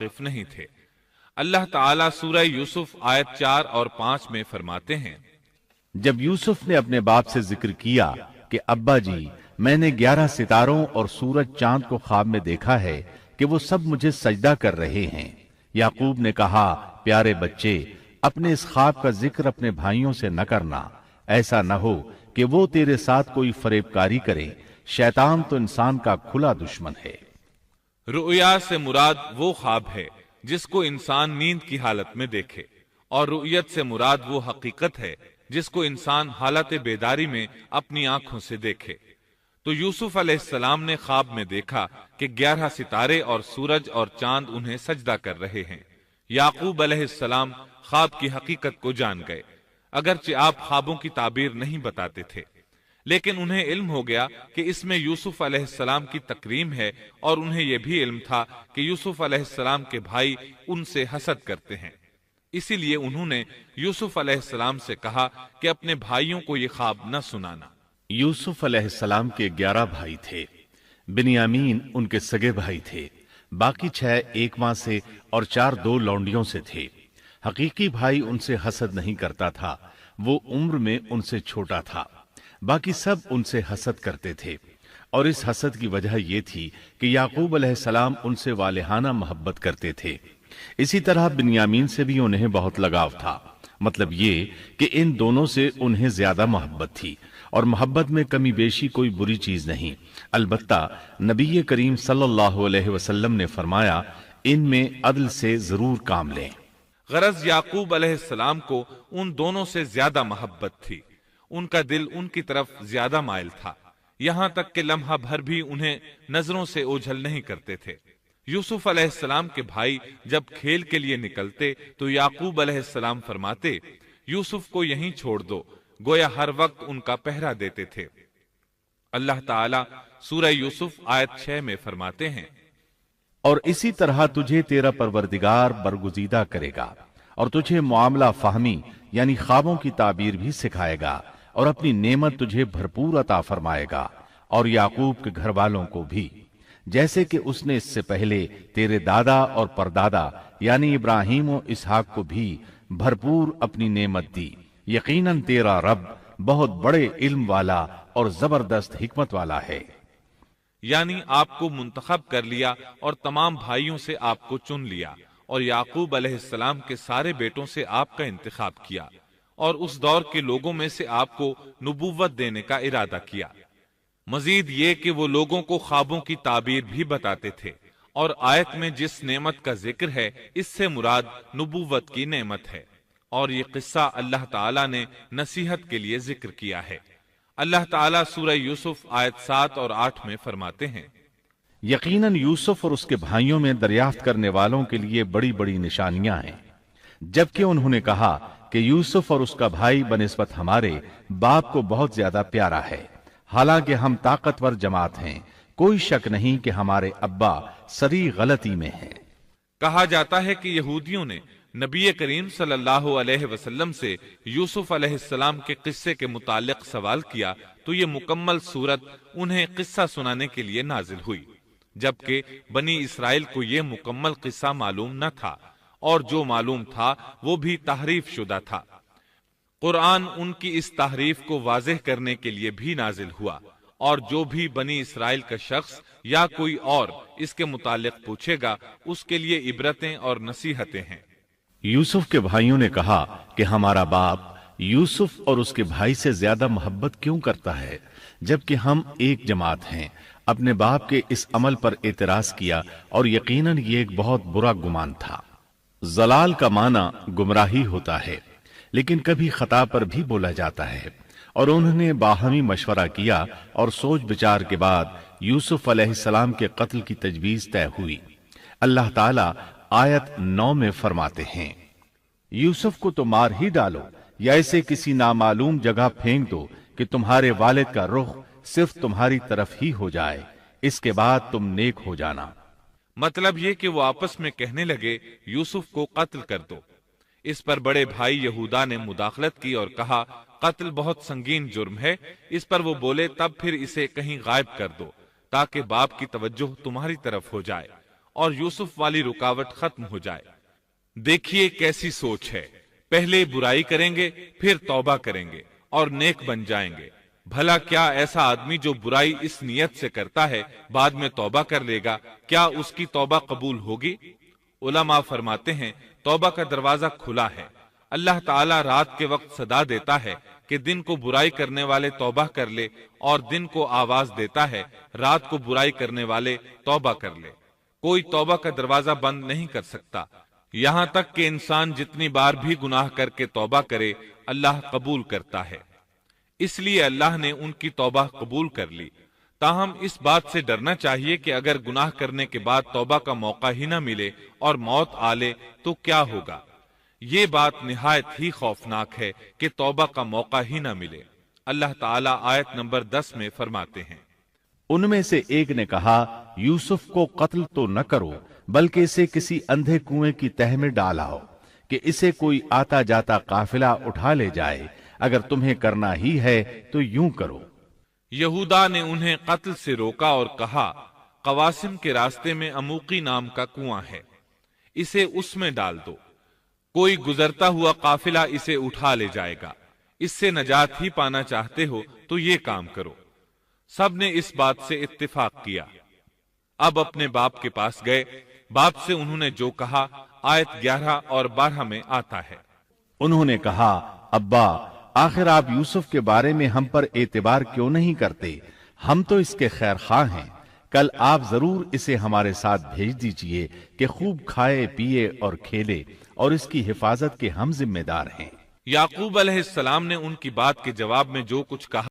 واقف نہیں تھے۔ اللہ تعالیٰ سورہ یوسف آیت 4 اور 5 میں فرماتے ہیں، جب یوسف نے اپنے باپ سے ذکر کیا کہ ابا جی، میں نے 11 ستاروں اور سورج چاند کو خواب میں دیکھا ہے کہ وہ سب مجھے سجدہ کر رہے ہیں، یعقوب نے کہا، پیارے بچے، اپنے اس خواب کا ذکر اپنے بھائیوں سے نہ کرنا، ایسا نہ ہو کہ وہ تیرے ساتھ کوئی فریب کاری کرے، شیطان تو انسان کا کھلا دشمن ہے۔ رؤیا سے مراد وہ خواب ہے جس کو انسان نیند کی حالت میں دیکھے، اور رؤیت سے مراد وہ حقیقت ہے جس کو انسان حالت بیداری میں اپنی آنکھوں سے دیکھے۔ تو یوسف علیہ السلام نے خواب میں دیکھا کہ 11 ستارے اور سورج اور چاند انہیں سجدہ کر رہے ہیں۔ یعقوب علیہ السلام خواب کی حقیقت کو جان گئے، اگرچہ آپ خوابوں کی تعبیر نہیں بتاتے تھے، لیکن انہیں علم ہو گیا کہ اس میں یوسف علیہ السلام کی تکریم ہے، اور انہیں یہ بھی علم تھا کہ یوسف علیہ السلام کے بھائی ان سے حسد کرتے ہیں۔ اسی لیے انہوں نے یوسف علیہ السلام سے کہا کہ اپنے بھائیوں کو یہ خواب نہ سنانا۔ یوسف علیہ السلام کے 11 بھائی تھے، بنیامین ان کے سگے بھائی تھے، باقی 6 ایک ماں سے اور 4 2 لونڈیوں سے تھے۔ حقیقی بھائی ان سے حسد نہیں کرتا تھا، وہ عمر میں ان سے چھوٹا تھا، باقی سب ان سے حسد کرتے تھے، اور اس حسد کی وجہ یہ تھی کہ یعقوب علیہ السلام ان سے والہانہ محبت کرتے تھے۔ اسی طرح بنیامین سے بھی انہیں بہت لگاؤ تھا، مطلب یہ کہ ان دونوں سے انہیں زیادہ محبت تھی، اور محبت میں کمی بیشی کوئی بری چیز نہیں، البتہ نبی کریم صلی اللہ علیہ وسلم نے فرمایا، ان میں عدل سے ضرور کام لیں۔ غرض یعقوب علیہ السلام کو ان دونوں سے زیادہ محبت تھی، ان کا دل ان کی طرف زیادہ مائل تھا، یہاں تک کہ لمحہ بھر بھی انہیں نظروں سے اوجھل نہیں کرتے تھے۔ یوسف علیہ السلام کے بھائی جب کھیل کے لیے نکلتے تو یعقوب علیہ السلام فرماتے، یوسف کو یہیں چھوڑ دو، گویا ہر وقت ان کا پہرا دیتے تھے۔ اللہ تعالیٰ سورہ یوسف آیت 6 میں فرماتے ہیں، اور اسی طرح تجھے تیرا پروردگار برگزیدہ کرے گا، اور تجھے معاملہ فہمی یعنی خوابوں کی تعبیر بھی سکھائے گا، اور اپنی نعمت تجھے بھرپور عطا فرمائے گا، اور یعقوب کے گھر والوں کو بھی، جیسے کہ اس نے اس سے پہلے تیرے دادا اور پردادا یعنی ابراہیم و اسحاق کو بھی بھرپور اپنی نعمت دی۔ یقیناً تیرا رب بہت بڑے علم والا اور زبردست حکمت والا ہے۔ یعنی آپ کو منتخب کر لیا اور تمام بھائیوں سے آپ کو چن لیا، اور یعقوب علیہ السلام کے سارے بیٹوں سے آپ کا انتخاب کیا، اور اس دور کے لوگوں میں سے آپ کو نبوت دینے کا ارادہ کیا۔ مزید یہ کہ وہ لوگوں کو خوابوں کی تعبیر بھی بتاتے تھے، اور آیت میں جس نعمت کا ذکر ہے اس سے مراد نبوت کی نعمت ہے، اور یہ قصہ اللہ تعالیٰ نے نصیحت کے لیے ذکر کیا ہے۔ اللہ تعالیٰ سورہ یوسف آیت 7 اور 8 میں فرماتے ہیں، یقیناً یوسف اور اس کے بھائیوں میں دریافت کرنے والوں کے لیے بڑی بڑی نشانیاں ہیں، جبکہ انہوں نے کہا کہ یوسف اور اس کا بھائی بنسبت ہمارے باپ کو بہت زیادہ پیارا ہے، حالانکہ ہم طاقتور جماعت ہیں، کوئی شک نہیں کہ ہمارے ابا سری غلطی میں ہیں۔ کہا جاتا ہے کہ یہودیوں نے نبی کریم صلی اللہ علیہ وسلم سے یوسف علیہ السلام کے قصے کے متعلق سوال کیا تو یہ مکمل صورت انہیں قصہ سنانے کے لیے نازل ہوئی، جبکہ بنی اسرائیل کو یہ مکمل قصہ معلوم نہ تھا، اور جو معلوم تھا وہ بھی تحریف شدہ تھا۔ قرآن ان کی اس تحریف کو واضح کرنے کے لیے بھی نازل ہوا، اور جو بھی بنی اسرائیل کا شخص یا کوئی اور اس کے متعلق پوچھے گا اس کے لیے عبرتیں اور نصیحتیں ہیں۔ یوسف کے بھائیوں نے کہا کہ ہمارا باپ یوسف اور اس کے بھائی سے زیادہ محبت کیوں کرتا ہے، جبکہ ہم ایک جماعت ہیں۔ اپنے باپ کے اس عمل پر اعتراض کیا، اور یقیناً یہ ایک بہت برا گمان تھا۔ ضلال کا معنی گمراہی ہوتا ہے، لیکن کبھی خطا پر بھی بولا جاتا ہے، اور انہوں نے باہمی مشورہ کیا اور سوچ بچار کے بعد یوسف علیہ السلام کے قتل کی تجویز طے ہوئی۔ اللہ تعالیٰ آیت 9 میں فرماتے ہیں، یوسف کو تو مار ہی ڈالو یا اسے کسی نامعلوم جگہ پھینک دو کہ تمہارے والد کا رخ صرف تمہاری طرف ہی ہو جائے، اس کے بعد تم نیک ہو جانا۔ مطلب یہ کہ وہ آپس میں کہنے لگے یوسف کو قتل کر دو۔ اس پر بڑے بھائی یہودا نے مداخلت کی اور کہا قتل بہت سنگین جرم ہے، اس پر وہ بولے تب پھر اسے کہیں غائب کر دو تاکہ باپ کی توجہ تمہاری طرف ہو جائے، اور یوسف والی رکاوٹ ختم ہو جائے۔ دیکھیے کیسی سوچ ہے، پہلے برائی کریں گے، پھر توبہ کریں گے اور نیک بن جائیں گے۔ بھلا کیا ایسا آدمی جو برائی اس نیت سے کرتا ہے بعد میں توبہ کر لے گا، کیا اس کی توبہ قبول ہوگی؟ علماء فرماتے ہیں توبہ کا دروازہ کھلا ہے۔ اللہ تعالیٰ رات کے وقت صدا دیتا ہے کہ دن کو برائی کرنے والے توبہ کر لے، اور دن کو آواز دیتا ہے رات کو برائی کرنے والے توبہ کر لے۔ کوئی توبہ کا دروازہ بند نہیں کر سکتا، یہاں تک کہ انسان جتنی بار بھی گناہ کر کے توبہ کرے اللہ قبول کرتا ہے۔ اس لیے اللہ نے ان کی توبہ قبول کر لی۔ تاہم اس بات سے ڈرنا چاہیے کہ اگر گناہ کرنے کے بعد توبہ کا موقع ہی نہ ملے اور موت آ لے تو کیا ہوگا؟ یہ بات نہایت ہی خوفناک ہے کہ توبہ کا موقع ہی نہ ملے۔ اللہ تعالیٰ آیت نمبر 10 میں فرماتے ہیں، ان میں سے ایک نے کہا یوسف کو قتل تو نہ کرو بلکہ اسے کسی اندھے کنویں کی تہ میں ڈالاؤ کہ اسے کوئی آتا جاتا قافلہ اٹھا لے جائے، اگر تمہیں کرنا ہی ہے تو یوں کرو۔ یہودا نے انہیں قتل سے روکا اور کہا قواسم کے راستے میں اموقی نام کا کنواں ہے، اسے اس میں ڈال دو، کوئی گزرتا ہوا قافلہ اسے اٹھا لے جائے گا، اس سے نجات ہی پانا چاہتے ہو تو یہ کام کرو۔ سب نے اس بات سے اتفاق کیا۔ اب اپنے باپ کے پاس گئے، باپ سے انہوں نے جو کہا آیت 11 اور 12 میں آتا ہے، انہوں نے کہا ابا آخر آپ یوسف کے بارے میں ہم پر اعتبار کیوں نہیں کرتے؟ ہم تو اس کے خیر خواہ ہیں، کل آپ ضرور اسے ہمارے ساتھ بھیج دیجئے کہ خوب کھائے پیے اور کھیلے، اور اس کی حفاظت کے ہم ذمہ دار ہیں۔ یعقوب علیہ السلام نے ان کی بات کے جواب میں جو کچھ کہا